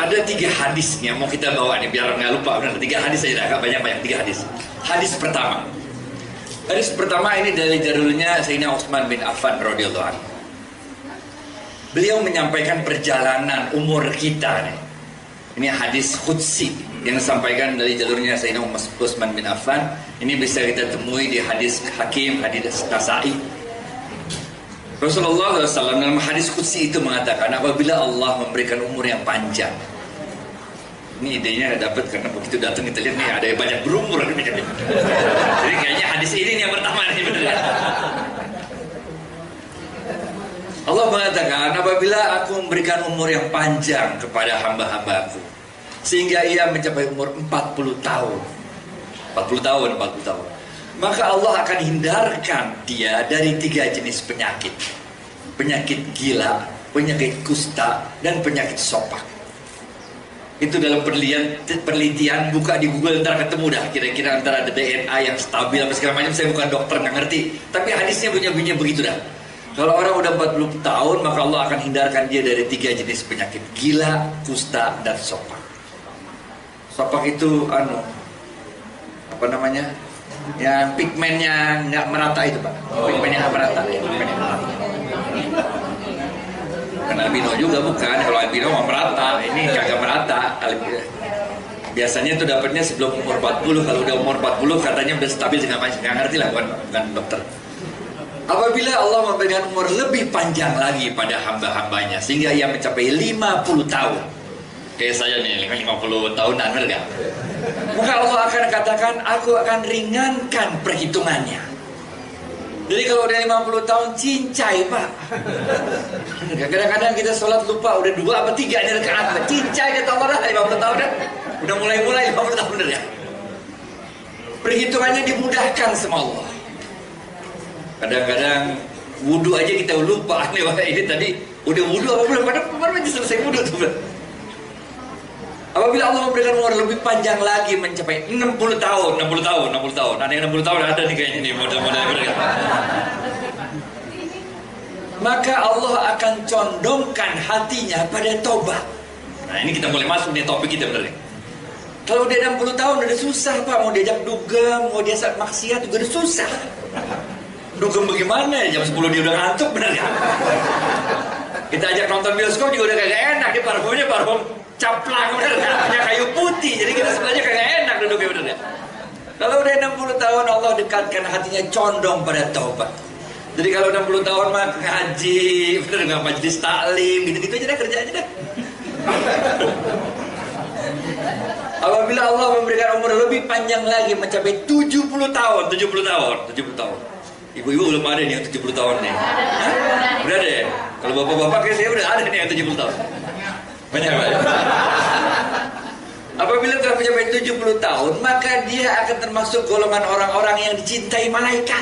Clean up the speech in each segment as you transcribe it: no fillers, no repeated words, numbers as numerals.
ada 3 hadis nih yang mau kita bawa nih biar nggak lupa. Benar, 3 hadis saja, agak banyak-banyak 3 hadis. Hadis pertama. Hadis pertama ini dari jalurnya Sayyidina Utsman bin Affan radhiyallahu anhu. Beliau menyampaikan perjalanan umur kita nih. Ini hadis qudsi yang disampaikan dari jalurnya Sayyidina Utsman bin Affan. Ini bisa kita temui di hadis Hakim, hadis Nasa'i. Rasulullah SAW dalam hadis qudsi itu mengatakan, apabila Allah memberikan umur yang panjang. Ini idenya dapat karena begitu datang kita lihat nih ada yang banyak berumur. Jadi kayaknya hadis ini yang pertama nih benar. Allah mengatakan, apabila aku memberikan umur yang panjang kepada hamba-hambaku sehingga ia mencapai umur 40 tahun, maka Allah akan hindarkan dia dari 3 jenis penyakit. Penyakit gila, penyakit kusta, dan penyakit sopak. Itu dalam penelitian, buka di Google ntar ketemu dah kira-kira antara ada DNA yang stabil apa segala macam. Saya bukan dokter, nggak ngerti, tapi hadisnya punya begitu dah. Kalau orang udah 40 tahun maka Allah akan hindarkan dia dari 3 jenis penyakit: gila, kusta, dan sopak. Sopak itu apa namanya? Yang pigmennya nggak merata itu, Pak. Pigmennya nggak merata. Kan albino juga bukan. Kalau albino mau merata, ini kagak merata. Biasanya itu dapatnya sebelum umur 40. Kalau udah umur 40 katanya udah stabil, nggak ngerti lah, bukan dokter. Apabila Allah memberikan umur lebih panjang lagi pada hamba-hambanya sehingga ia mencapai 50 tahun. Kayak saya nih, 50 tahunan, benar gak? Maka Allah akan katakan, aku akan ringankan perhitungannya. Jadi kalau udah 50 tahun, cincai, Pak. Kadang-kadang kita sholat lupa, udah 2 apa 3 ini rakaat. Cincai, kata Allah, 50 tahun dah. Udah mulai 50 tahun, benar ya? Perhitungannya dimudahkan sama Allah. Kadang-kadang wudhu aja kita lupa. Ini tadi udah wudhu apa belum? Baru aja selesai wudhu tuh. Apabila Allah memberikan umur lebih panjang lagi mencapai 60 tahun. Ada yang 60 tahun ada nih kayaknya nih model-model mereka. Maka Allah akan condongkan hatinya pada tobat. Nah ini kita mulai masuk nih topik kita bener nih. Kalau dia 60 tahun udah susah, Pak. Mau diajak dugem, mau diajak maksiat juga udah susah. Dugem bagaimana ya? Jam 10 dia udah ngantuk, bener ya? Kita ajak nonton bioskop juga udah kagak enak. Dia parfumnya parfum caplang, bener ya? Punya kayu putih. Jadi kita sebelahnya kagak enak duduknya, bener ya? Kalau udah 60 tahun Allah dekatkan hatinya condong pada taubat. Jadi kalau 60 tahun mah ngaji, bener nggak, majelis taklim, gitu-gitu aja dah, kerja aja dah. Apabila Allah memberikan umur lebih panjang lagi mencapai 70 tahun. Ibu-ibu belum ada nih yang 70 tahun nih. Udah deh. Kalau bapak-bapak kayak saya udah ada nih yang 70 tahun. Banyak. Apabila telah mencapai 70 tahun, maka dia akan termasuk golongan orang-orang yang dicintai malaikat.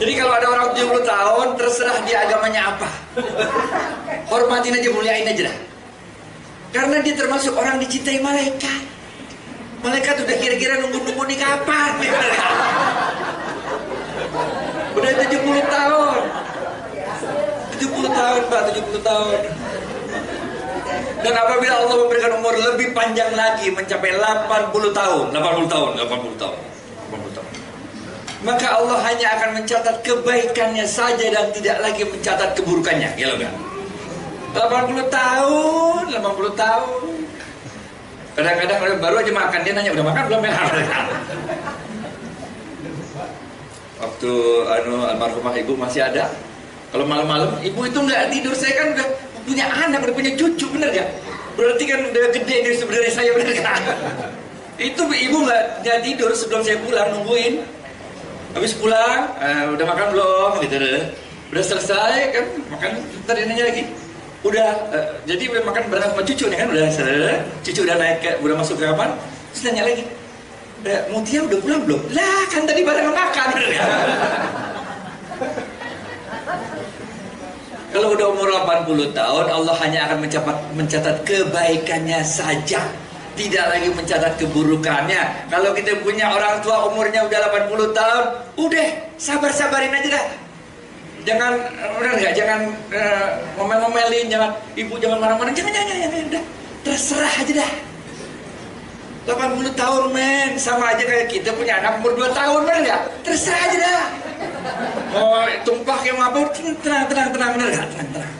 Jadi kalau ada orang 70 tahun, terserah dia agamanya apa. Hormatin aja, muliain aja dah. Karena dia termasuk orang dicintai malaikat. Malaikat udah kira-kira nunggu-nunggu nih kapan. Udah 70 tahun. 70 tahun, Pak, 70 tahun. Dan apabila Allah memberikan umur lebih panjang lagi mencapai 80 tahun. Maka Allah hanya akan mencatat kebaikannya saja dan tidak lagi mencatat keburukannya. Gila kan? 80 tahun. Kadang-kadang baru aja makan, dia nanya udah makan belum ya? Waktu almarhumah ibu masih ada, kalau malam-malam ibu itu nggak tidur. Saya kan udah punya anak, udah punya cucu, bener gak? Berarti kan udah gede dari sebenarnya saya, bener gak? Itu ibu nggak tidur sebelum saya pulang, nungguin. Habis pulang, udah makan belum? Gitu deh. Udah selesai kan, makan. Ntar dia nanya lagi. Udah, jadi makan bareng sama cucu nih kan, udah selesai. Cucu udah naik, udah masuk ke kamar. Terus nanya lagi. Mutia udah pulang belum? Lah kan tadi bareng makan. Kalau udah umur 80 tahun, Allah hanya akan mencatat kebaikannya saja, tidak lagi mencatat keburukannya. Kalau kita punya orang tua umurnya udah 80 tahun, udah sabar-sabarin aja dah. Jangan, benar nggak? Jangan ngomel-ngomelin, jangan ibu jangan marah-marah, jangan, udah terserah aja dah. 80 tahun men, sama aja kayak kita punya anak umur 2 tahun, benar nggak? Terserah aja dah. Mau tumpah kayak mabuk, tenang, benar nggak? Tenang.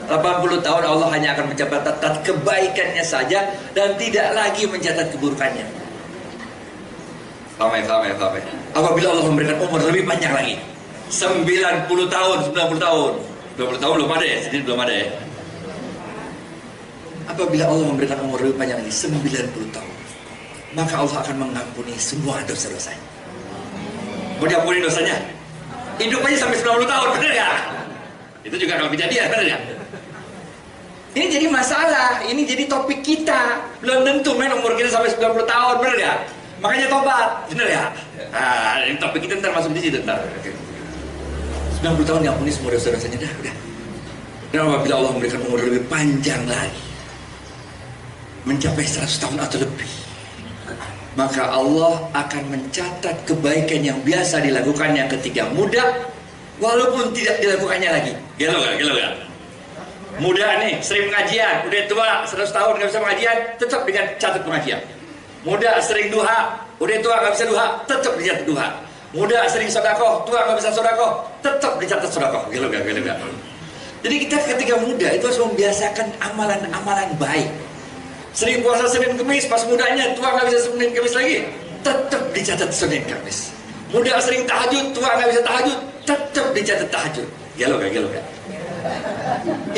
80 tahun Allah hanya akan mencatat kebaikannya saja dan tidak lagi mencatat keburukannya. Paham ya? Apabila Allah memberikan umur lebih panjang lagi, 90 tahun. 90 tahun belum ada ya, jadi belum ada ya. Apabila Allah memberikan umur lebih panjang lagi 90 tahun, maka Allah akan mengampuni semua dosa-dosanya. Mau diampuni dosanya? Hidup aja sampai 90 tahun, benar gak? Itu juga kalau kejadian, benar gak? Ini jadi masalah, ini jadi topik kita. Belum tentu men umur kita sampai 90 tahun, benar gak? Makanya tobat, benar ya? Nah, ini topik kita ntar masuk di situ ntar. 90 tahun diampuni semua dosa-dosanya, udah. Dan apabila Allah memberikan umur lebih panjang lagi, mencapai 100 tahun atau lebih, maka Allah akan mencatat kebaikan yang biasa dilakukannya ketika muda, walaupun tidak dilakukannya lagi. Gelo gak? Muda nih, sering pengajian, udah tua 100 tahun gak bisa pengajian, tetap dengan catat pengajian. Muda sering duha, udah tua gak bisa duha, tetap dicatat duha. Muda sering sodakoh, tua gak bisa sodakoh, tetap dicatat sodakoh. Gelo gak? Jadi kita ketika muda itu harus membiasakan amalan-amalan baik. Sering puasa Senin Kemis, pas mudanya, tua gak bisa Senin Kemis lagi, tetap dicatat Senin Kemis. Muda sering tahajud, tua gak bisa tahajud, tetap dicatat tahajud. Gelo gak?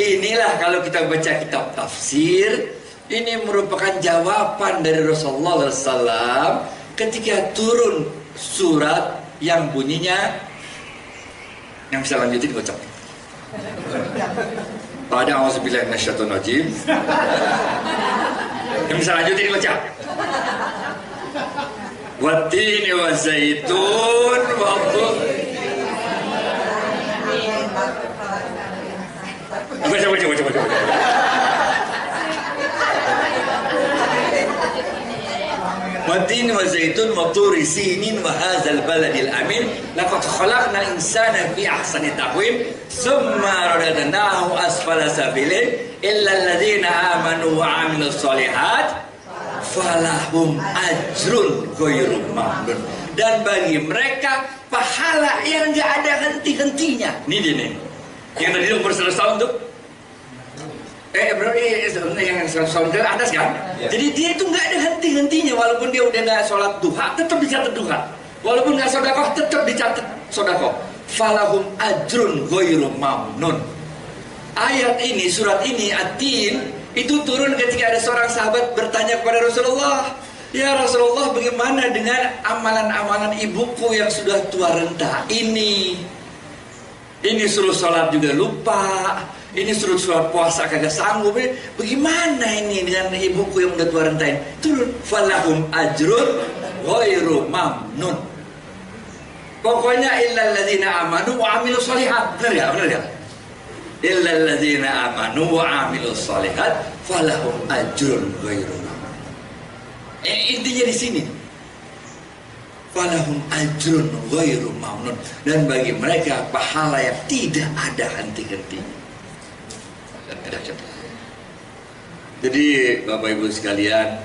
Inilah kalau kita baca kitab tafsir, ini merupakan jawaban dari Rasulullah SAW ketika turun surat yang bunyinya, yang bisa lanjutin gocap. Pada auzubillahi minasyaitonir rajim. Yang bisa lanjutin gocap. Wattini wa zaitun wa baca. Wattini wa zaitun wa turi sinin wa hadzal baladil amin laqad khalaqnal insana fi ahsani taqwim thumma radadnahu asfala safilin illa alladziina amanu wa 'amilus shalihat falahum ajrun ghairu mamnun. Dan bagi mereka pahala yang enggak ada henti-hentinya. Ini dia nih. Yang tadi umur 100 tahun tuh. Yang 100 tahun ke atas kan? Ya. Jadi dia itu nggak ada henti-hentinya. Walaupun dia udah nggak sholat duha, tetap dicatat duha. Walaupun nggak sodakoh, tetap dicatat sodakoh. Falahum ajrun ghairu mamnun. Ayat ini, surat ini, At-Tin, itu turun ketika ada seorang sahabat bertanya kepada Rasulullah, ya Rasulullah, bagaimana dengan amalan-amalan ibuku yang sudah tua renta ini suruh sholat juga lupa, ini suruh sholat puasa kagak sanggup, bagaimana ini dengan ibuku yang udah tua renta ini? Turun, falahum ajrun ghairu mamnun. Pokoknya illal ladzina amanu wa 'amilus shalihat. Benar ya? Illal ladzina amanu wa 'amilus shalihat falahum ajrun ghairu mamnun. Intinya di sini. Falahum ajrun ghairu mamnun, dan bagi mereka pahala yang tidak ada henti-hentinya. Jadi Bapak Ibu sekalian,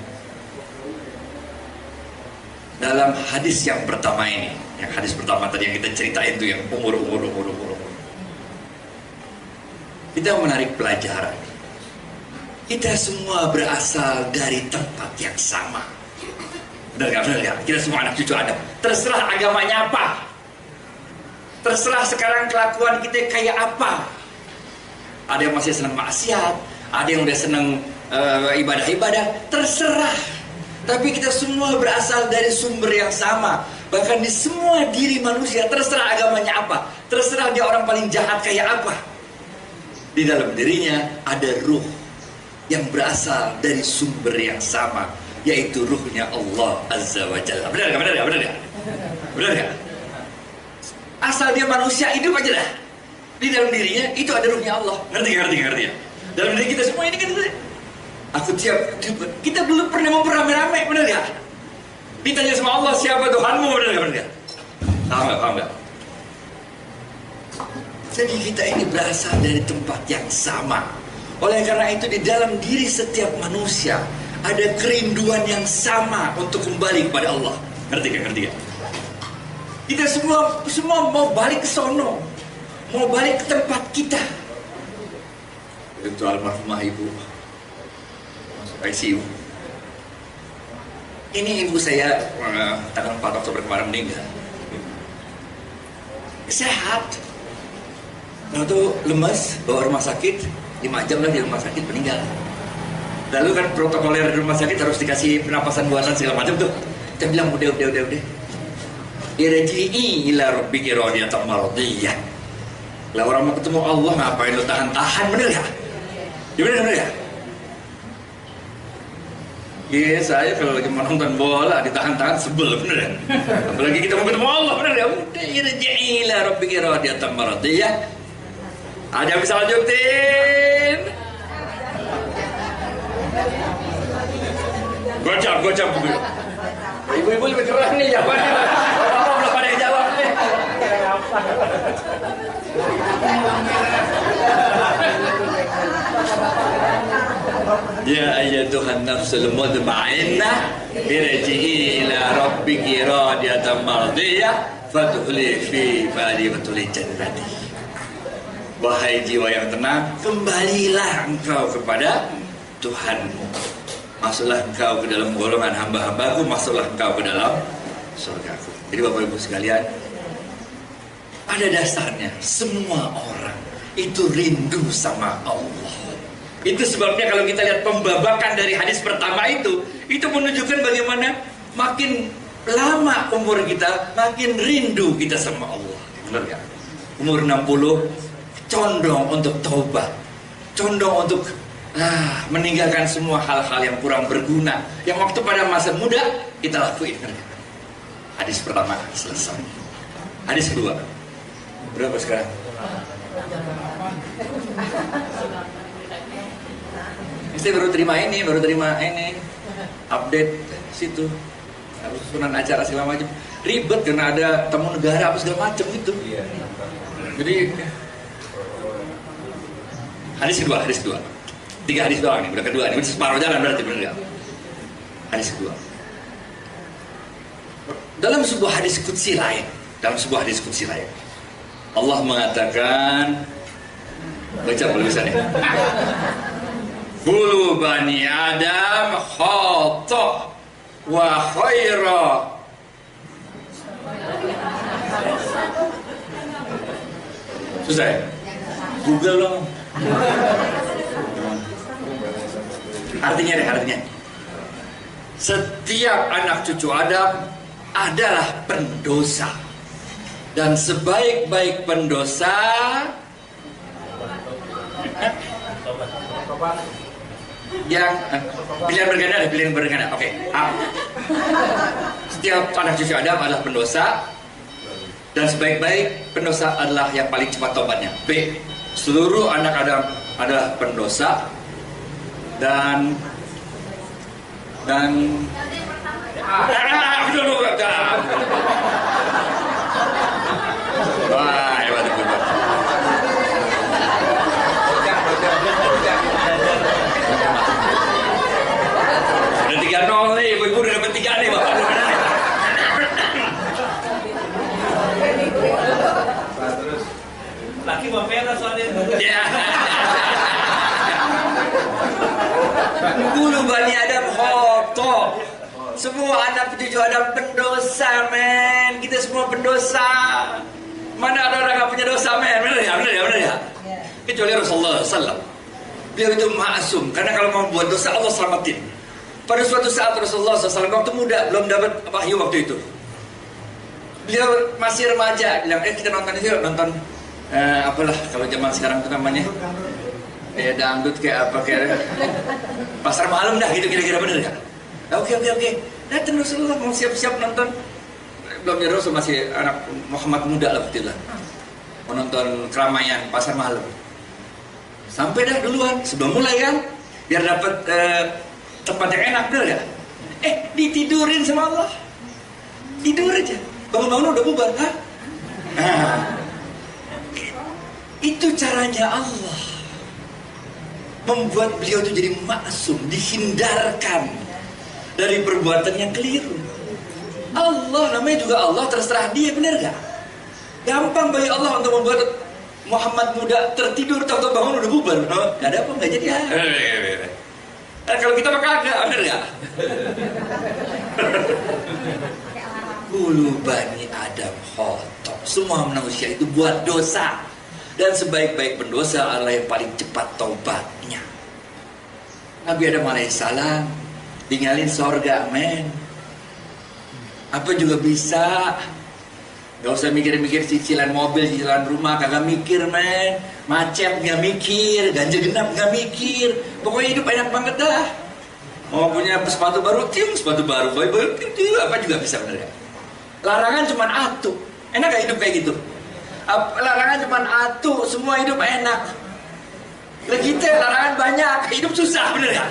dalam hadis yang pertama ini, yang hadis pertama tadi yang kita ceritain itu yang umur, kita menarik pelajaran. Kita semua berasal dari tempat yang sama. Benar gak? Kita semua anak cucu Adam. Terserah agamanya apa, terserah sekarang kelakuan kita kayak apa. Ada yang masih senang maksiat, ada yang udah senang ibadah-ibadah, terserah. Tapi kita semua berasal dari sumber yang sama. Bahkan di semua diri manusia, terserah agamanya apa, terserah dia orang paling jahat kayak apa, di dalam dirinya ada ruh yang berasal dari sumber yang sama, yaitu ruhnya Allah Azza wa Jalla. Benar gak? Asal dia manusia hidup aja dah, di dalam dirinya itu ada ruhnya Allah. Ngerti ya? Dalam diri kita semua ini kan, kita belum pernah mau beramai-ramai, benar gak? Ditanya sama Allah, siapa Tuhanmu, benar gak? Paham gak? Jadi kita ini berasal dari tempat yang sama. Oleh karena itu di dalam diri setiap manusia ada kerinduan yang sama untuk kembali kepada Allah. Ngerti kan? Ngerti kan? Kita semua mau balik ke sono, mau balik ke tempat kita. Itu almarhumah ibu masuk ICU. Ini ibu saya tanggal 4 Oktober kemarin meninggal. Sehat, waktu lemas, bawa rumah sakit, 5 jam lah di rumah sakit meninggal. Lalu kan protokoler di rumah sakit harus dikasih pernapasan buatan segala macam tuh. Kita bilang udah. Irji'i ila rabbiki radiyatan mardiyah. Lah orang mau ketemu Allah ngapain lu tahan-tahan, bener ya? Bener ya? Iya, saya kalau lagi mau nonton bola ditahan-tahan sebel, bener ya? Apalagi kita mau ketemu Allah, bener ya? Udah, irji'i ila rabbiki radiyatan mardiyah. Ada yang bisa lanjutin? Gocap. Ibu-ibu lebih keren nih jawabannya. Bapak belum pada yang jawab nih. Ya ayyatuhan nafsul mutmainnah irji'i ila rabbiki radiyatan mardiyah fadkhuli fi ibadati jannati. Wahai jiwa yang tenang, kembalilah engkau kepada Tuhanmu. Masuklah engkau ke dalam golongan hamba-hambaku, masuklah engkau ke dalam surgaku. Jadi Bapak Ibu sekalian, pada dasarnya semua orang itu rindu sama Allah. Itu sebabnya kalau kita lihat pembabakan dari hadis pertama itu menunjukkan bagaimana makin lama umur kita, makin rindu kita sama Allah. Benar kan? Umur 60 condong untuk taubat, condong untuk meninggalkan semua hal-hal yang kurang berguna yang waktu pada masa muda kita lakuin. Hadis pertama selesai. Hadis kedua berapa sekarang? Saya baru terima ini update situ susunan acara segala macam, ribet karena ada tamu negara apa segala macam gitu. Jadi hadis kedua. 3 hadis doang nih, udah kedua nih, udah separuh jalan berarti, bener gak? Hadis kedua. Dalam sebuah hadis qudsi lain, Allah mengatakan, baca kalau bisa nih. Bulu bani Adam khata wa khaira. Susah ya? Google dong. Artinya. Setiap anak cucu Adam adalah pendosa. Dan sebaik-baik pendosa yang pilihan berganda. Oke. A. Setiap anak cucu Adam adalah pendosa. Dan sebaik-baik pendosa adalah yang paling cepat tobatnya. B. Seluruh anak Adam adalah pendosa. Dan wah, hebat. Udah 3-0 nih, ibu udah dapat 3 nih, Bapak. Terus laki Bapak soalnya. Ya. Bulu bani Adam khotob. Semua anak cucu Adam pendosa, men. Kita semua pendosa. Mana ada orang yang punya dosa, men? Benar ya? Kecuali Rasulullah SAW. Beliau itu maksum, karena kalau mau buat dosa Allah selamatin. Pada suatu saat Rasulullah SAW waktu muda, belum dapat wahyu waktu itu. Beliau masih remaja, bilang, kita nonton itu, apalah kalau zaman sekarang itu namanya. Dangdut kayak apa, kayak pasar malam dah gitu, kira-kira, bener gak? Oke. Datang Rasulullah mau siap-siap nonton. Belum ya, Rasul masih anak Muhammad muda lah betul lah. Mau nonton keramaian pasar malam. Sampai dah duluan sebelum mulai kan, biar dapat tempat yang enak, bener gak? Ditidurin sama Allah. Tidur aja. Bangun-bangun udah bubar, Itu caranya Allah membuat beliau itu jadi maksum, dihindarkan dari perbuatan yang keliru. Allah namanya juga Allah, terserah dia, benar gak? Gampang bagi Allah untuk membuat Muhammad muda tertidur, tahu-tahu bangun udah bubar. Gak ada apa, gak jadi ya. Nah, kalau kita mah kagak, benar gak? Kulu bani Adam khotok. Semua manusia itu buat dosa. Dan sebaik-baik pendosa adalah yang paling cepat taubatnya. Nabi Adam alaihissalam tinggalin sorga, men. Apa juga bisa. Gak usah mikir-mikir cicilan mobil, cicilan rumah, kagak mikir, men. Macet gak mikir, ganjil genap gak mikir. Pokoknya hidup enak banget dah. Mau punya sepatu baru, sepatu baru, apa juga bisa, bener ya. Larangan cuman atu. Enak gak hidup kayak gitu? Larangan cuman atu, semua hidup enak. Lah kita larangan banyak, hidup susah, bener gak?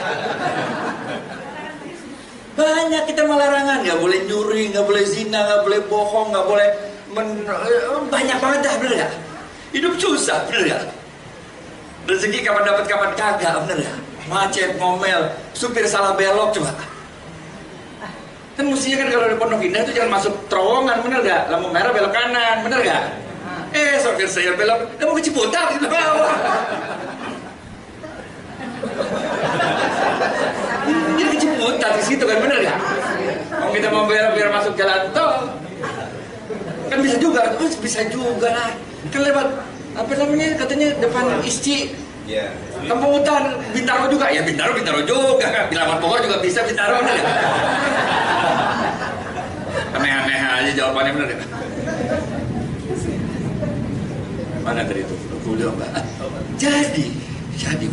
Banyak kita melarangan, gak boleh nyuri, gak boleh zina, gak boleh bohong, gak boleh banyak banget dah, bener gak? Hidup susah, bener gak? Rezeki kapan dapat kapan kagak, bener gak? Macet, ngomel, supir salah belok, coba. Kan mestinya kan kalau di Pondok Indah itu jangan masuk terowongan, bener gak? Lampu merah belok kanan, bener gak? Sopir saya belok, mau ke Ciputat gitu bawah. Ini ke Ciputat di situ kan, bener gak? Kalau kita mau biar masuk jalan tol, kan bisa juga, bisa juga lah. Kan lewat apa namanya, katanya depan Isci. Kampung Hutan, Bintaro juga, ya Bintaro juga. Bilangan Bogor juga bisa Bintaro, bener gak? Aneh-aneh aja jawabannya, bener gak? Mana tadi itu? Kulu apa? Jadi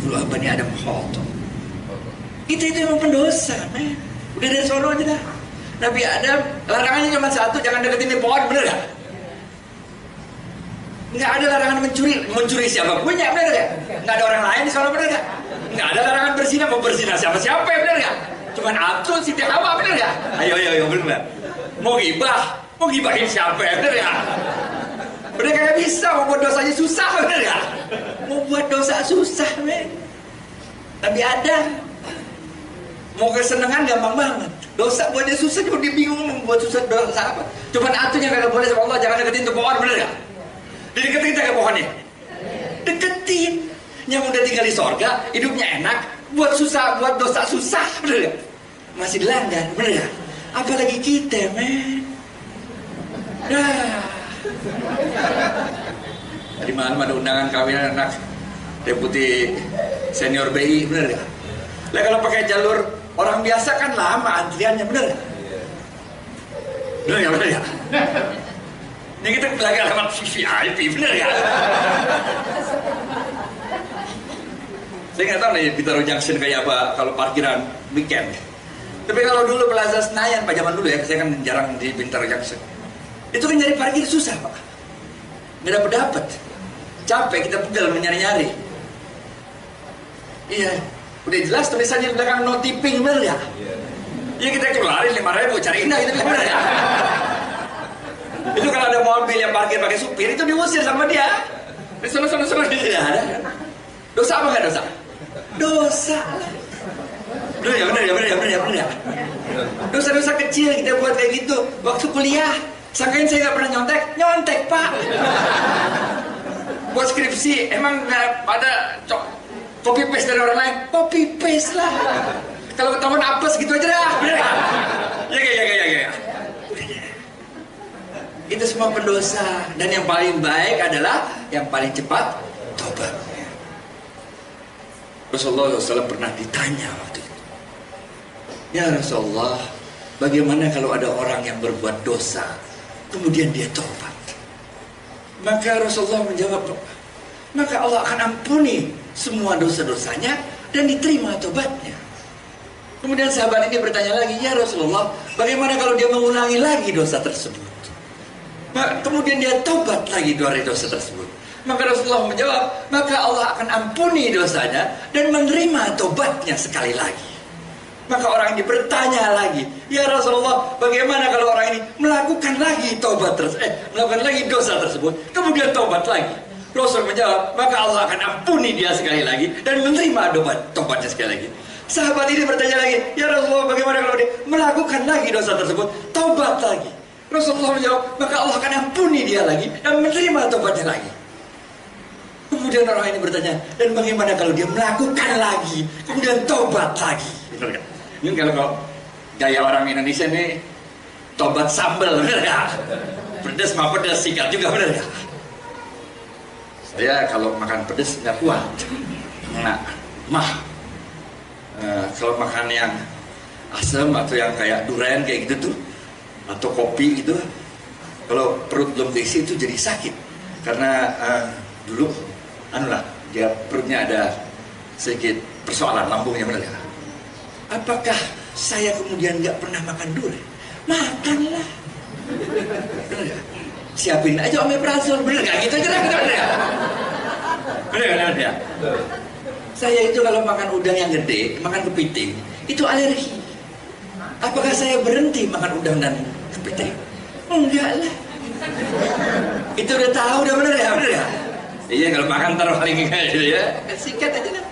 kulu apa ini ada khotok. Itu emang pendosa, men. Udah dari sono aja dah. Nabi Adam larangannya cuma satu, jangan deketin di pohon, bener gak? Nggak ada larangan mencuri siapa punya, bener gak? Nggak ada orang lain di sono, bener gak? Nggak ada larangan berzina, mau berzina siapa-siapa, bener gak? Cuman atu Siti Hawa, bener gak? Ayo, bener gak? Mau gibahin siapa, bener gak? Udah kagak bisa, mau buat dosanya susah, bener gak? Mau buat dosa susah, men. Tapi ada. Mau kesenangan gampang banget. Dosa buatnya susah, cuma dia bingung mau buat susah dosa apa. Cuman atunya kagak boleh sama Allah, jangan deketin tuh pohon, bener gak? Dideketin kagak pohonnya? Deketin. Yang udah tinggal di sorga, hidupnya enak, buat dosa susah, bener gak? Masih dilanggar, bener gak? Apalagi kita, men. Tadi malam ada undangan kawinan anak deputi senior BI, bener gak? Lah kalau pakai jalur orang biasa kan lama antriannya, bener gak? Bener gak? Ini kita lagi alamat VIP, bener gak? Saya nggak tahu nih Bintaro Junction kayak apa kalau parkiran weekend. Tapi kalau dulu Plaza Senayan, Pak, zaman dulu ya, saya kan jarang di Bintaro Junction. Itu kan nyari parkir susah, Pak. Nggak dapet. Capek, kita pegal menyari-nyari. Iya, udah jelas tulisannya di belakang no tipping, bener ya? Iya, kita keluarin 5.000, cari indah itu, bener ya? Itu kalau ada mobil yang parkir pakai supir, itu diusir sama dia. Sono, dia ada. Dosa apa nggak dosa? Dosa. Bener ya. Dosa-dosa kecil kita buat kayak gitu. Waktu kuliah, sangkain saya nggak pernah nyontek, Pak. Buat skripsi, emang nggak ada copy paste dari orang lain? Copy paste lah. Kalau ketahuan apes gitu aja dah, bener ya? Ya. Itu semua pendosa. Dan yang paling baik adalah yang paling cepat tobat. Rasulullah SAW pernah ditanya waktu itu, ya Rasulullah, bagaimana kalau ada orang yang berbuat dosa kemudian dia tobat? Maka Rasulullah menjawab, maka Allah akan ampuni semua dosa-dosanya dan diterima tobatnya. Kemudian sahabat ini bertanya lagi, ya Rasulullah, bagaimana kalau dia mengulangi lagi dosa tersebut? Kemudian dia tobat lagi dari dosa tersebut. Maka Rasulullah menjawab, maka Allah akan ampuni dosanya dan menerima tobatnya sekali lagi. Maka orang ini bertanya lagi, ya Rasulullah, bagaimana kalau orang ini melakukan lagi melakukan lagi dosa tersebut, kemudian tobat lagi? Rasul menjawab, maka Allah akan ampuni dia sekali lagi dan menerima tobatnya sekali lagi. Sahabat ini bertanya lagi, ya Rasulullah, bagaimana kalau dia melakukan lagi dosa tersebut, taubat lagi? Rasulullah menjawab, maka Allah akan ampuni dia lagi dan menerima tobatnya lagi. Kemudian orang ini bertanya, dan bagaimana kalau dia melakukan lagi, kemudian tobat lagi? Ini kalau gaya orang Indonesia ini, tobat sambal, benar gak? Pedas mah pedas, sikat juga, benar gak? Saya kalau makan pedas nggak kuat. Nah, kalau makan yang asam atau yang kayak durian kayak gitu tuh, atau kopi gitu, kalau perut belum diisi itu jadi sakit. Karena dulu, dia perutnya ada sedikit persoalan lambungnya, benar gak? Apakah saya kemudian nggak pernah makan durian? Makanlah, benar gak? Siapin aja omeprazol, bener gak? Gitu aja lah, bener gak? Bener ya? Saya itu kalau makan udang yang gede, makan kepiting, itu alergi. Apakah saya berhenti makan udang dan kepiting? Enggak lah. Itu udah tahu, udah bener ya? Bener ya? Iya, kalau makan taruh lagi kayak gitu ya, sikat aja lah.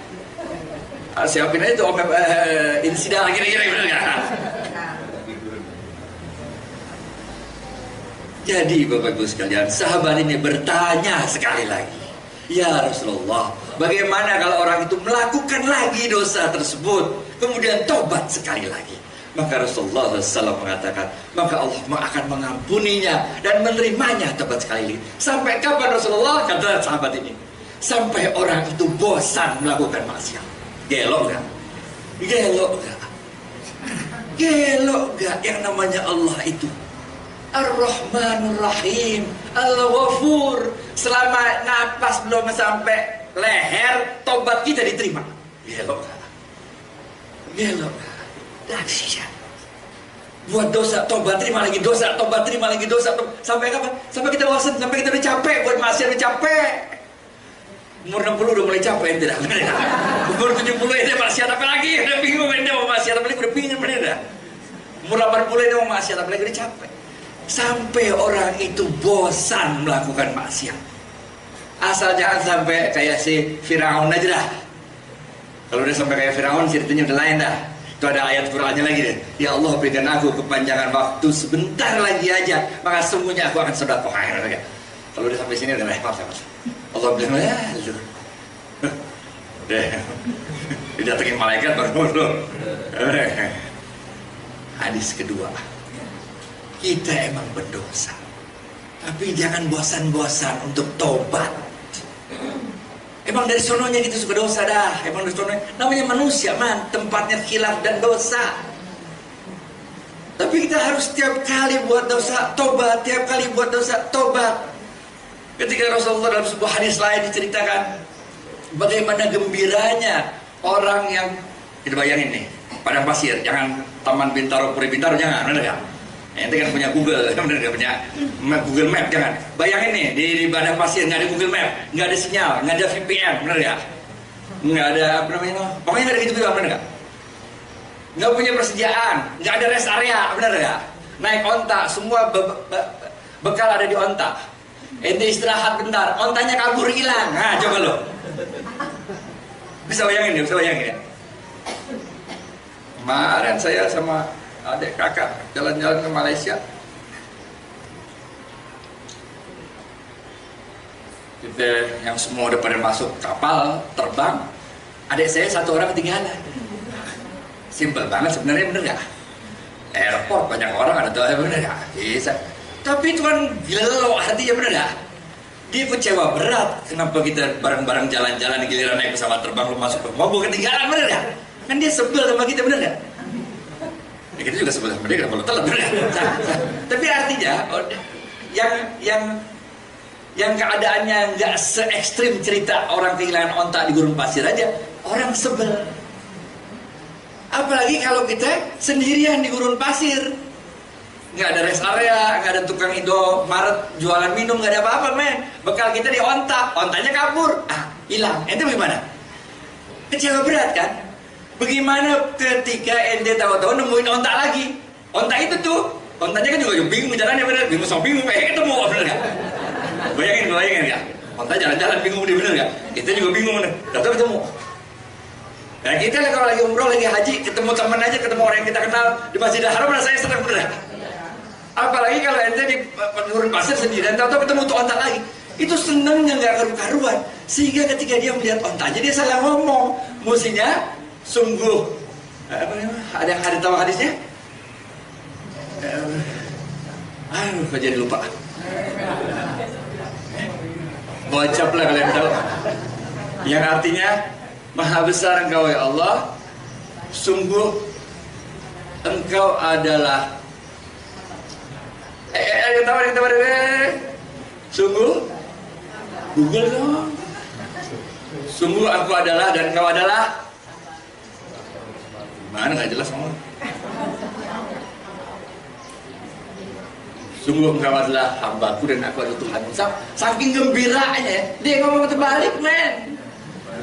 Siapin aja tuh insidal kira-kira, bener gak? Jadi Bapak Ibu sekalian, sahabat ini bertanya sekali lagi, ya Rasulullah, bagaimana kalau orang itu melakukan lagi dosa tersebut, kemudian tobat sekali lagi? Maka Rasulullah SAW mengatakan, maka Allah akan mengampuninya dan menerimanya tobat sekali lagi. Sampai kapan Rasulullah? Kata sahabat ini, sampai orang itu bosan melakukan maksiat. Gelok gak? Gelok gak? Gelok gak yang namanya Allah itu? Ar-Rahmanur Rahim, Al-Ghafur. Selama napas belum sampai leher, tobat kita diterima. Gelok gak? Gelok gak? Dahsyat. Buat dosa, tobat terima lagi dosa, tobat terima lagi dosa. Sampai kapan? Sampai kita bosan, sampai kita udah capek. Buat maksiat udah capek. Umur 60 udah mulai capek, tidak? Umur 70 ini maksiat apa lagi? Udah bingung, ini mau maksiat apa lagi? Udah pingin, bener. Umur 80 ini mau maksiat apa lagi? Udah capek. Sampai orang itu bosan melakukan maksiat. Asal jangan sampai kayak si Firaun aja dah. Kalau udah sampai kayak Firaun, ceritanya udah lain dah. Itu ada ayat Qur'annya lagi deh. Ya Allah, berikan aku kepanjangan waktu sebentar lagi aja, maka semuanya aku akan sedekah. Kalau udah sampai sini udah repot. Allah bilang, ya lu deh, didatengin malaikat baru. Hadis kedua, kita emang berdosa, tapi jangan bosan-bosan untuk tobat. Emang dari sononya kita suka dosa dah. Emang dari sononya, namanya manusia man, tempatnya khilaf dan dosa. Tapi kita harus tiap kali buat dosa tobat, tiap kali buat dosa tobat. Ketika Rasulullah dalam sebuah hadis lain diceritakan bagaimana gembiranya orang yang, kita bayangin nih, padang pasir, jangan Taman Bintaro, Puri Bintaro, jangan, bener gak? Ente kan punya Google, bener gak? Punya Google Map, jangan. Bayangin nih, di padang pasir nggak ada Google Map, nggak ada sinyal, nggak ada VPN, bener gak? Nggak ada apa namanya, pokoknya nggak ada gitu-gitu, bener gak? Nggak punya persediaan, nggak ada rest area, bener gak? Naik onta, semua bekal ada di onta. Ente istirahat bentar, ontanya kabur hilang. Nah, coba lo. Bisa bayangin ya, bisa bayangin ya. Kemarin saya sama adik kakak jalan-jalan ke Malaysia. Kita yang semua udah pada masuk kapal terbang, adik saya satu orang ketinggalan. Simpel banget sebenarnya, bener gak? Airport banyak orang ada tuh, bener gak? Bisa. Tapi itu kan gila artinya, bener gak? Dia kecewa berat. Kenapa kita bareng-bareng jalan-jalan, giliran naik pesawat terbang lu masuk ke mobil ketinggalan, bener gak? Kan dia sebel sama kita, bener gak? Ya, kita juga sebel sama dia kalau telat, bener gak? Tapi artinya yang keadaannya nggak se-ekstrim cerita orang kehilangan onta di gurun pasir aja, orang sebel. Apalagi kalau kita sendirian di gurun pasir, nggak ada rest area, nggak ada tukang Indomaret jualan minum, nggak ada apa-apa men. Bekal kita di onta, ontanya kabur, hilang. Ente bagaimana? Kecewa berat kan? Bagaimana ketika ente tahu-tahu nemuin onta lagi? Onta itu tuh, ontanya kan juga bingung jalannya, bener, bingung sama bingung, ketemu, bener nggak? Bayangin nggak? Onta jalan-jalan bingung dia, bener nggak? Kita juga bingung nih. Tahu ketemu. Nah kita kalau lagi umroh, lagi haji, ketemu teman aja, ketemu orang yang kita kenal di Masjidil Haram, rasanya senang bener. Apalagi kalau ente di gurun pasir sendirian, tahu-tahu ketemu tuh onta lagi. Itu senangnya nggak karu-karuan. Sehingga ketika dia melihat ontanya, dia salah ngomong. Musinya sungguh. Ada yang tahu hadisnya? Kok jadi lupa. Bocap lah kalian tahu. Yang artinya maha besar engkau ya Allah, sungguh engkau adalah sungguh Google dong. Sungguh aku adalah dan engkau adalah mana, nggak jelas ngomong. Sungguh engkau adalah hambaku dan aku adalah Tuhan. Saking gembiranya dia ngomong terbalik, men.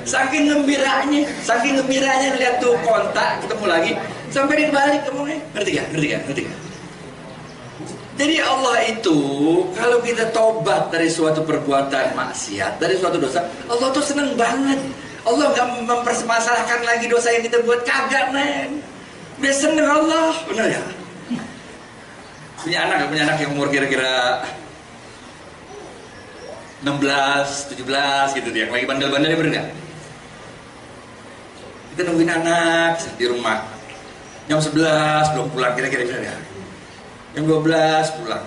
Saking gembiranya lihat tuh kontak ketemu lagi sampai dia balik ngomongnya. Ngerti gak? Jadi Allah itu kalau kita tobat dari suatu perbuatan maksiat, dari suatu dosa, Allah tuh seneng banget. Allah gak mempermasalahkan lagi dosa yang kita buat, kagak, men. Dia seneng Allah, bener ya? Punya anak yang umur kira-kira 16, 17 gitu, yang lagi bandel-bandelnya, bener gak? Kita nungguin anak di rumah jam 11 belum pulang, kira-kira bener ya? Jam 12 pulang.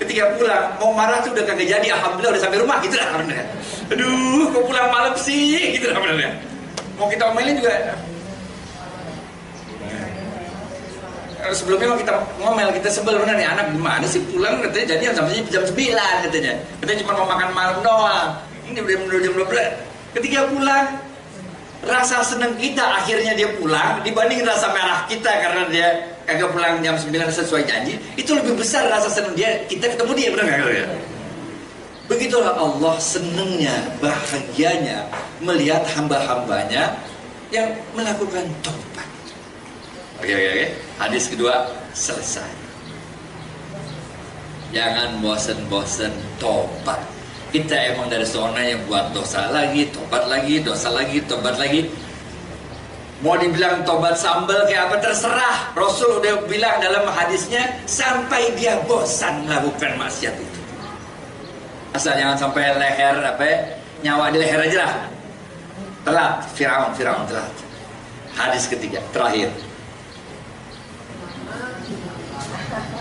Ketika pulang mau marah tuh udah kagak jadi, alhamdulillah udah sampai rumah gitu lah bener. Aduh kok pulang malam sih gitu lah bener. Mau kita omelin juga. Sebelumnya mau kita ngomel, kita sebel bener nih, anak gimana sih pulang katanya jadi sampai jam 9 katanya cuma mau makan malam doang. Ini udah jam 12. Ketika pulang rasa seneng kita akhirnya dia pulang dibanding rasa merah kita karena dia kagak pulang jam 9 sesuai janji, itu lebih besar rasa seneng dia kita ketemu dia, benar nggak ya? Begitulah Allah senengnya, bahagianya melihat hamba-hambanya yang melakukan taubat. Oke. Hadis kedua selesai. Jangan bosen-bosen tobat. Kita emang dari zona yang buat dosa lagi, tobat lagi, dosa lagi, tobat lagi. Mau dibilang tobat sambal kayak apa terserah. Rasul udah bilang dalam hadisnya sampai dia bosan melakukan maksiat itu. Asal jangan sampai leher nyawa di leher aja lah. Telat, Firaun telat. Hadis ketiga, terakhir.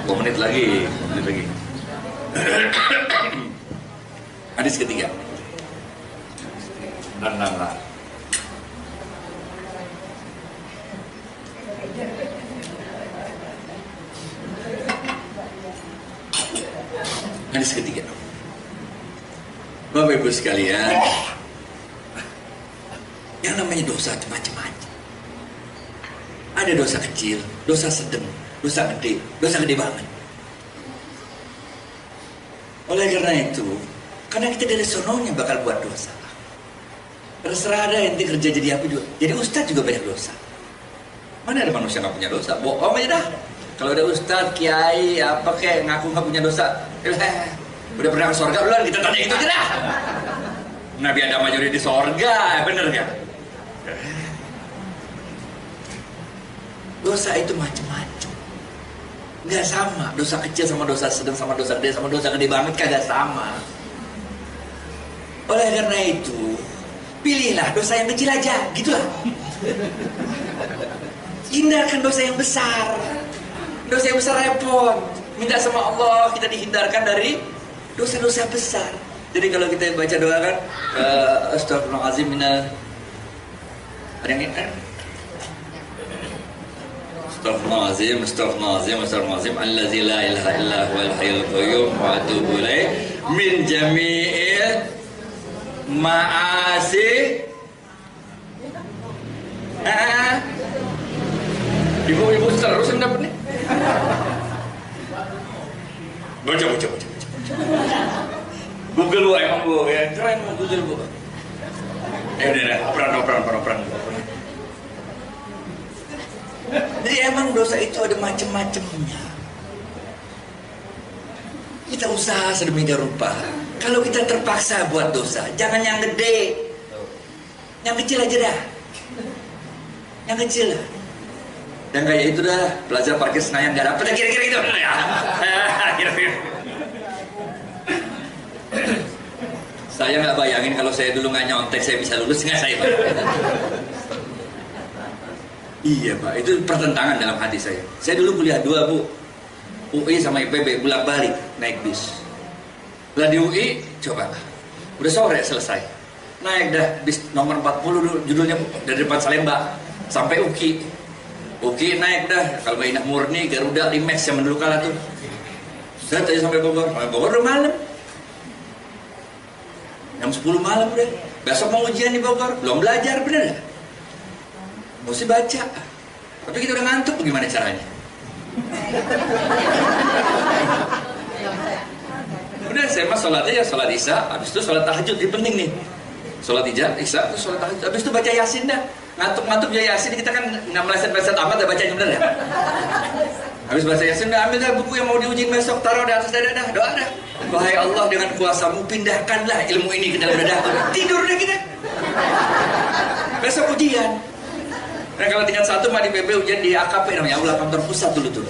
2 menit lagi. Hadis ketiga. An-Naml. Hadis ketiga. Bapak Ibu sekalian, yang namanya dosa macam-macam. Ada dosa kecil, dosa sedang, dosa gede banget. Oleh karena itu, karena kita dari sononya bakal buat dosa. Terserah ada ente kerja jadi apa juga. Jadi ustadz juga banyak dosa. Mana ada manusia nggak punya dosa? Bohong aja dah. Kalau ada ustadz, kiai, apa kayak ngaku nggak punya dosa, udah pernah ke surga belum? Kita tanya itu aja dah. Nabi Adam aja udah di surga, bener gak? Dosa itu macam-macam. Nggak sama. Dosa kecil sama dosa sedang sama dosa gede banget kagak sama. Oleh karena itu, pilihlah dosa yang kecil aja, gitulah. Hindarkan dosa yang besar. Dosa yang besar repot. Minta sama Allah kita dihindarkan dari dosa-dosa besar. Jadi kalau kita baca doa kan, Astaghfirullahaladzim minal, ada yang ini. Astaghfirullahaladzim allazi la ilaha illa huwal hayyul qayyum wa atubu ilaih min jami'il ma'asi. Ibu-ibu terus yang dapat nih. Baca. Google lu emang bu, ya keren bu Google bu. Udah, operan. Jadi emang dosa itu ada macam-macamnya. Kita usaha sedemikian rupa. Kalau kita terpaksa buat dosa, jangan yang gede, yang kecil aja dah. Yang kecil lah. Dan kayak itu dah, belajar parkir Senayan gak dapet, kira-kira gitu ya. Kira-kira. Saya nggak bayangin kalau saya dulu nggak nyontek saya bisa lulus nggak saya, Pak. Iya Pak, itu pertentangan dalam hati saya. Saya dulu kuliah 2 Bu, UI sama IPB, bolak-balik naik bis. Lah di UI, coba, udah sore selesai, naik dah bis nomor 40 dulu, judulnya dari depan Salemba sampai UKI. UKI naik dah, kalau Indah Murni, Garuda, Limex yang dulu kalah tuh. Saya tadi sampai Bogor udah malam. Jam 10 malam udah. Besok mau ujian di Bogor, belum belajar, bener gak? Mesti baca. Tapi kita udah ngantuk, bagaimana caranya? Udah, saya mah sholat aja, sholat isya, habis itu sholat tahajud, ini penting nih. Sholat isya, terus sholat tahajud, habis itu baca yasin dah. Ngantuk-ngantuk ya yasin, kita kan nggak meleset-meleset amat, dah bacanya bener ya? Habis baca yasin, dah ambil dah buku yang mau diujiin besok, taruh di atas dada dah, doa dah. Wahai Allah, dengan kuasamu pindahkanlah ilmu ini ke dalam dadaku. Tidur dah kita. Besok ujian. Nah kalau tingkat 1 mah di PB ujian di AKP namanya, Aula Kantor Pusat dulu tuh.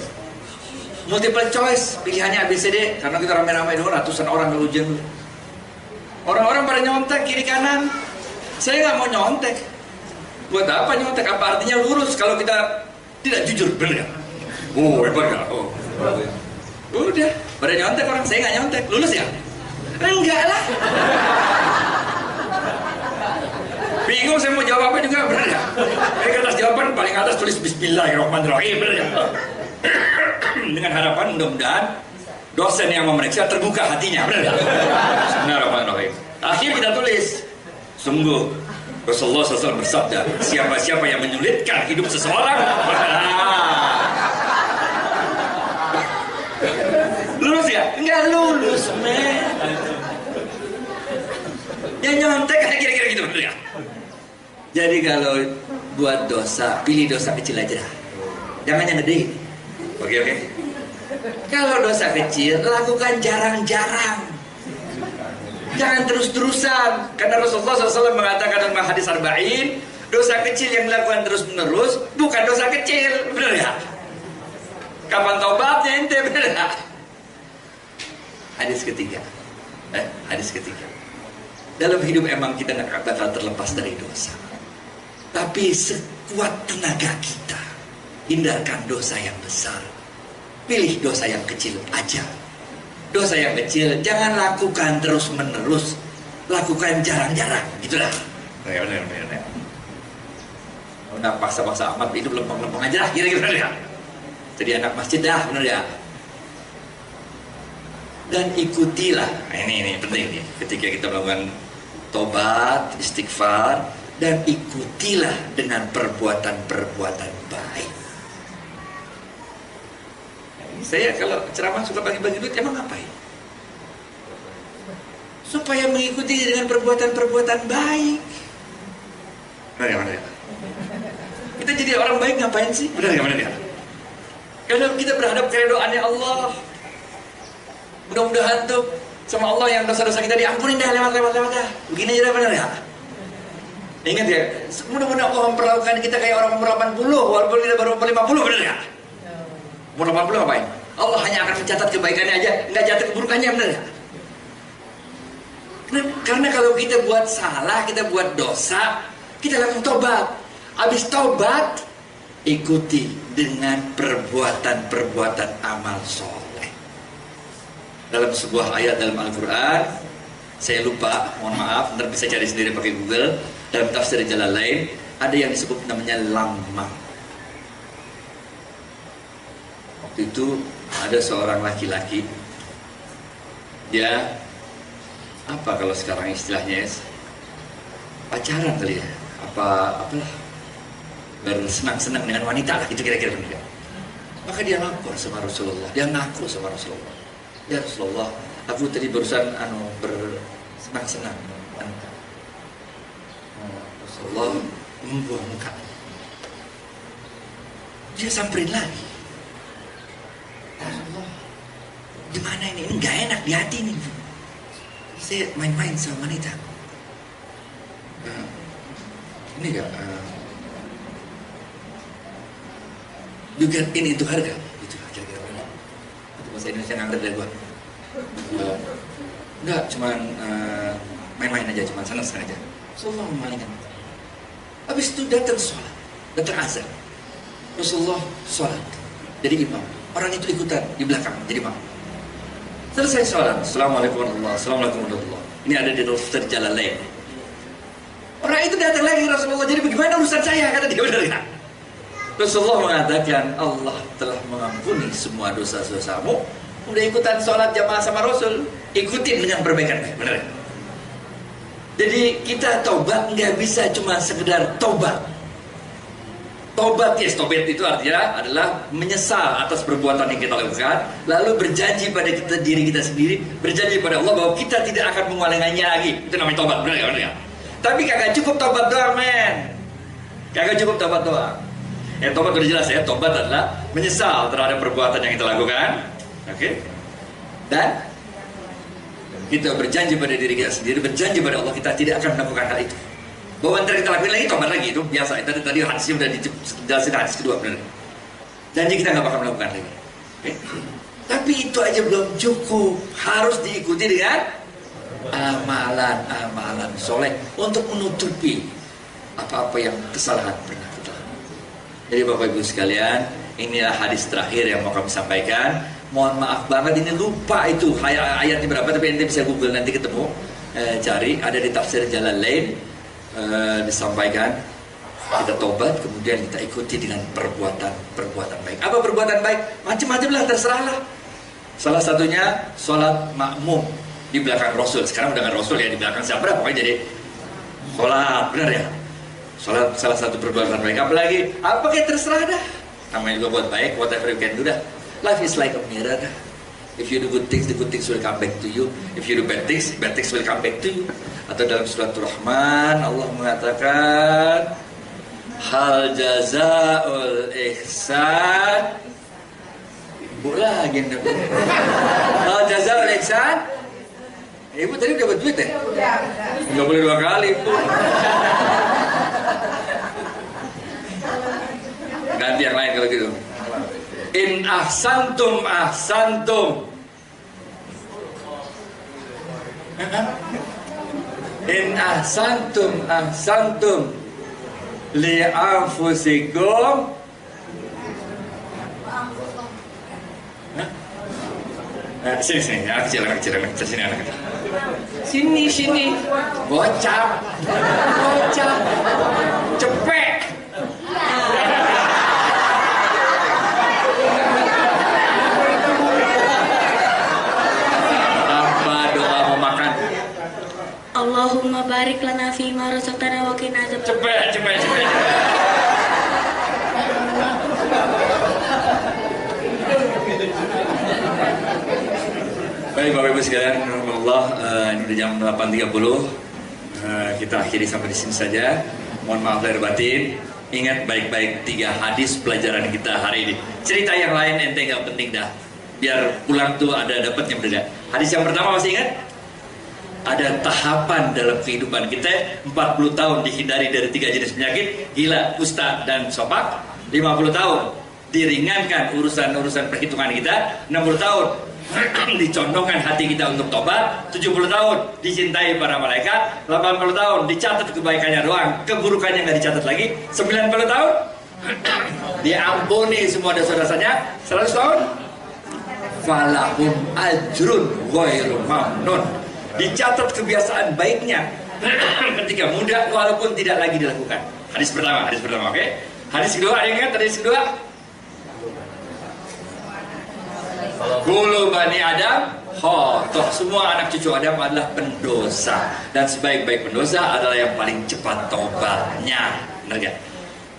Multiple choice, pilihannya ABCD, karena kita ramai-ramai dulu, ratusan orang kalau ujian dulu. Orang-orang pada nyontek kiri kanan. Saya nggak mau nyontek. Buat apa nyontek? Apa artinya lurus kalau kita tidak jujur, bener nggak? Oh hebat nggak? Oh. Udah, pada nyontek orang, saya nggak nyontek, lulus ya? Enggak lah. Bingung saya mau jawab apa juga, bener nggak? Dari atas jawaban paling atas tulis Bismillahirrahmanirrahim, bener nggak? Dengan harapan mudah-mudahan dosen yang memeriksa terbuka hatinya, bener nggak? Bismillahirrahmanirrahim. Akhir kita tulis, sungguh Rasulullah SAW bersabda, siapa-siapa yang menyulitkan hidup seseorang, lulus ya? Enggak lulus, men. Ya nyontek kira-kira gitu, bener ya? Jadi kalau buat dosa, pilih dosa kecil aja. Jangan yang gede. Oke. Kalau dosa kecil, lakukan jarang-jarang. Jangan terus-terusan. Karena Rasulullah SAW mengatakan dalam hadis arba'in, dosa kecil yang dilakukan terus-menerus bukan dosa kecil, bener ya? Kapan taubatnya ente, bener ya? Hadis ketiga. Dalam hidup emang kita gak bakal terlepas dari dosa. Tapi sekuat tenaga kita, hindarkan dosa yang besar. Pilih dosa yang kecil aja. Dosa yang kecil jangan lakukan terus-menerus. Lakukan jarang-jarang. Itulah. Benar. Udah paksa-paksa amat hidup lempeng-lempeng aja lah. Kira-kira ya. Jadi anak masjid dah, benar ya. Dan ikutilah, ini penting nih, ketika kita melakukan tobat, istighfar, dan ikutilah dengan perbuatan-perbuatan baik. Saya kalau ceramah suka bagi-bagi duit, emang ngapain? Supaya mengikuti dengan perbuatan-perbuatan baik. Benar ya? Kita jadi orang baik ngapain sih? Benar ya? Kalau kita berhadap keredoannya Allah, mudah-mudahan tuh sama Allah yang dosa-dosa kita diampuni dah lewat dah. Begini aja dah, benar ya? Ingat ya, mudah-mudahan Allah memperlakukan kita kayak orang umur 80 walaupun kita baru umur 50, benar ya? Umur 80 ngapain? Allah hanya akan mencatat kebaikannya aja, nggak catat keburukannya, benar ya? Karena kalau kita buat salah, kita buat dosa, kita langsung tobat. Habis tobat, ikuti dengan perbuatan-perbuatan amal soleh. Dalam sebuah ayat dalam Al-Quran, saya lupa, mohon maaf, ntar bisa cari sendiri pakai Google. Dalam tafsir Jalalain ada yang disebut namanya lamam. Waktu itu ada seorang laki-laki, dia apa kalau sekarang istilahnya pacaran kali ya, apalah, bersenang-senang dengan wanita lah, gitu kira-kira. Maka dia lapor sama Rasulullah, dia ngaku sama Rasulullah, ya Rasulullah, aku tadi barusan bersenang-senang. Rasulullah membuang muka. Dia samperin lagi, Rasulullah, gimana ini nggak enak di hati nih. Saya main-main sama wanita. Ini gak juga ini itu harga itu kira-kira berapa? Itu bahasa Indonesia nggak dari gua. Enggak, cuman main-main aja, cuman senang-senang aja. Rasulullah memalingkan. Habis itu datang sholat, datang azan. Rasulullah sholat, jadi imam. Orang itu ikutan di belakang jadi imam. Selesai sholat, assalamualaikum warahmatullahi wabarakatuh. Assalamualaikum warahmatullahi wabarakatuh. Ini ada di Daftar Jalalain. Orang itu datang lagi Rasulullah, jadi bagaimana urusan saya? Kata dia, benar ya? Rasulullah mengatakan Allah telah mengampuni semua dosa-dosamu. Udah ikutan sholat jamaah sama Rasul, ikutin dengan perbaikan, benar ya? Jadi kita tobat nggak bisa cuma sekedar tobat. Tobat, yes, tobat itu artinya adalah menyesal atas perbuatan yang kita lakukan, lalu berjanji pada diri kita sendiri, berjanji pada Allah bahwa kita tidak akan mengulanginya lagi. Itu namanya tobat, benar ya? Benar ya? Tapi kagak cukup tobat doang, men. Kagak cukup tobat doang. Tobat udah jelas ya, tobat adalah menyesal terhadap perbuatan yang kita lakukan, oke? Dan kita berjanji pada diri kita sendiri, berjanji pada Allah kita tidak akan melakukan hal itu. Bahwa ntar kita lakuin lagi, tobat lagi, itu biasa. Tadi hadisnya udah dijelasin hadis kedua, benar. Janji kita nggak bakal melakukan lagi. Okay? Tapi itu aja belum cukup, harus diikuti dengan amalan-amalan soleh untuk menutupi apa-apa yang kesalahan pernah kita lakukan. Jadi Bapak Ibu sekalian, inilah hadis terakhir yang mau kami sampaikan. Mohon maaf banget ini lupa itu ayatnya berapa, tapi nanti bisa Google nanti ketemu, cari ada di tafsir Jalalain, disampaikan kita tobat kemudian kita ikuti dengan perbuatan baik. Apa perbuatan baik? Macam-macam lah, terserah lah. Salah satunya sholat makmum di belakang Rasul. Sekarang udah nggak Rasul ya, di belakang siapa pokoknya jadi sholat, benar ya? Sholat salah satu perbuatan baik. Apalagi apa kayak terserah dah, namanya juga buat baik, whatever you can do dah. Life is like a mirror. If you do good things, the good things will come back to you. If you do bad things will come back to you. Atau dalam surat Rahman Allah mengatakan hal jazaul ihsan. Ibu lagi nih. Hal jazaul ihsan. Ibu tadi dapat duit ya? Nggak boleh 2 kali, Bu. Ganti yang lain kalau gitu. In ahsantum ahsantum. In ahsantum ahsantum li anfusikum. Sini, anak kecil, sini anak kecil. Sini, bocah, cepet. Allahumma barik lana fima razaqtana wa qina adzabannar. Cepet. Baik Bapak Ibu sekalian, alhamdulillah ini udah jam 8.30. Kita akhiri sampai di sini saja. Mohon maaf lahir batin. Ingat baik-baik 3 hadis pelajaran kita hari ini. Cerita yang lain ente nggak penting dah. Biar pulang tuh ada dapatnya beda. Hadis yang pertama masih ingat? Ada tahapan dalam kehidupan kita, 40 tahun dihindari dari 3 jenis penyakit, gila, kusta, dan sopak. 50 tahun diringankan urusan perhitungan kita. 60 tahun dicondongkan hati kita untuk tobat. 70 tahun dicintai para malaikat. 80 tahun dicatat kebaikannya doang, keburukannya nggak dicatat lagi. 90 tahun diampuni semua dosa-dosanya. 100 tahun falahum ajrun ghairu mamnun, dicatat kebiasaan baiknya ketika muda walaupun tidak lagi dilakukan. Hadis pertama, oke? Hadis kedua, ada yang ingat hadis kedua? Kullu bani Adam toh semua anak cucu Adam adalah pendosa, dan sebaik-baik pendosa adalah yang paling cepat tobatnya. Benar gak?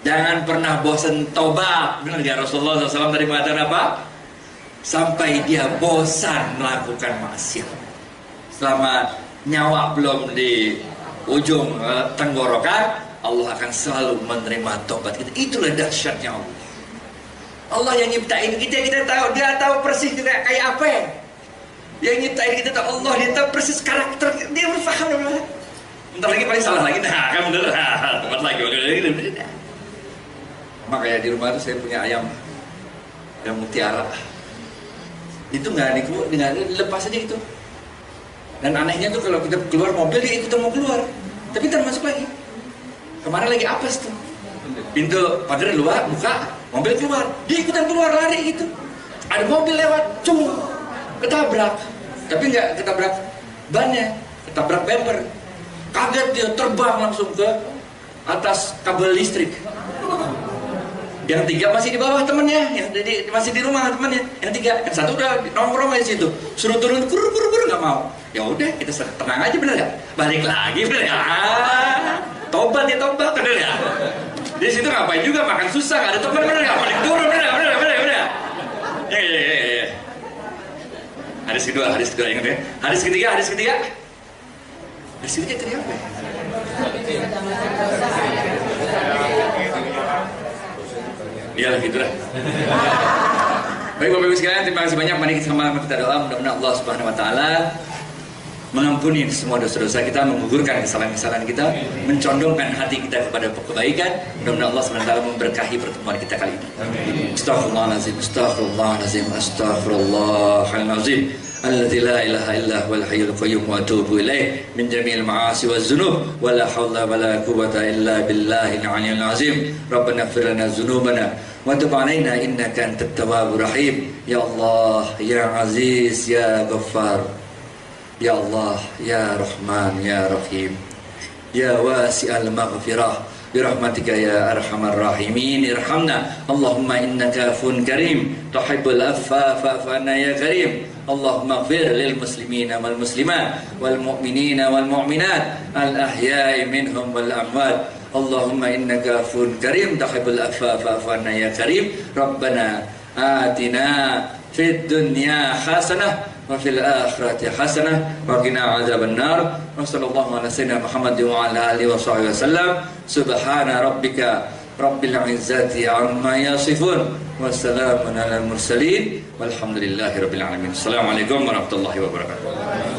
Jangan pernah bosan tobat. Benar gak? Rasulullah SAW tadi mengatakan apa? Sampai dia bosan melakukan maksiat. Selama nyawa belum di ujung tenggorokan, Allah akan selalu menerima tobat kita. Itulah dahsyatnya Allah. Allah yang nyiptain kita tahu, dia tahu persis juga kayak apa. Yang nyiptain kita tuh Allah, dia tahu persis karakter, dia berpaham. Ntar lagi paling salah lagi, nah kan bener, tempat lagi, makanya di rumah tuh saya punya ayam mutiara. Itu nggak dilepas aja gitu. Dan anehnya tuh kalau kita keluar mobil dia ikutan mau keluar, tapi ntar masuk lagi. Kemarin lagi apes tuh, pintu pagar luar buka, mobil keluar, dia ikutan keluar lari gitu. Ada mobil lewat, ketabrak, tapi nggak ketabrak bannya, ketabrak bumper. Kaget dia, terbang langsung ke atas kabel listrik. Yang 3 masih di bawah temennya, masih di rumah temennya. Yang 3, yang 1 udah nongkrong di situ. Suruh turun, kur nggak mau. Ya udah, kita tenang aja, bener nggak? Balik lagi, bener ya. Tobat, bener ya. Di situ ngapain juga, makan susah, nggak ada teman, bener nggak? Balik turun, bener. Ya. Hadis kedua ingat ya. Hadis ketiga tadi apa? Iyalah gitulah. Baik Bapak Ibu sekalian, terima kasih banyak. Mari sama kita doa, mudah-mudahan Allah Subhanahu wa taala mengampuni semua dosa-dosa kita, menggugurkan kesalahan-kesalahan kita, mencondongkan hati kita kepada kebaikan. Mudah-mudahan Allah Subhanahu wa taala memberkahi pertemuan kita kali ini. Astaghfirullahalazim. Alladzi la ilaha illa huwal hayyul qayyum wa atubu ilaih min jami'il ma'asi waz dzunub wa la haula wa la quwwata illa billahil aliyyil azim. Rabbana ighfir lana dzunubana wa tub 'alaina innaka antat tawwabur rahim. Ya Allah, ya Aziz, ya Ghaffar. Ya Allah, ya Rahman, ya Rahim. Ya wasi'al maghfirah, birahmatika ya arhamar rahimin, irhamna. Allahumma innaka afun karim, tuhibbul afwa fa'fu anna ya karim. Allahumma ighfir lil muslimina wal muslimat wal mu'minina wal mu'minat al ahya'i minhum wal amwat. Allahumma innaka afun karim, tuhibbul afwa fa'fu anna ya karim. Rabbana atina fid dunya hasanah wa fil akhirati hasanah wa qina adzaban nar. Wa sallallahu ala sayyidina Muhammad wa ala alihi wa sahbihi wasallam. Subhana rabbika rabbil izzati amma yasifun wa salamun alal mursalin walhamdulillahi rabbil alamin. Assalamualaikum warahmatullahi wabarakatuh.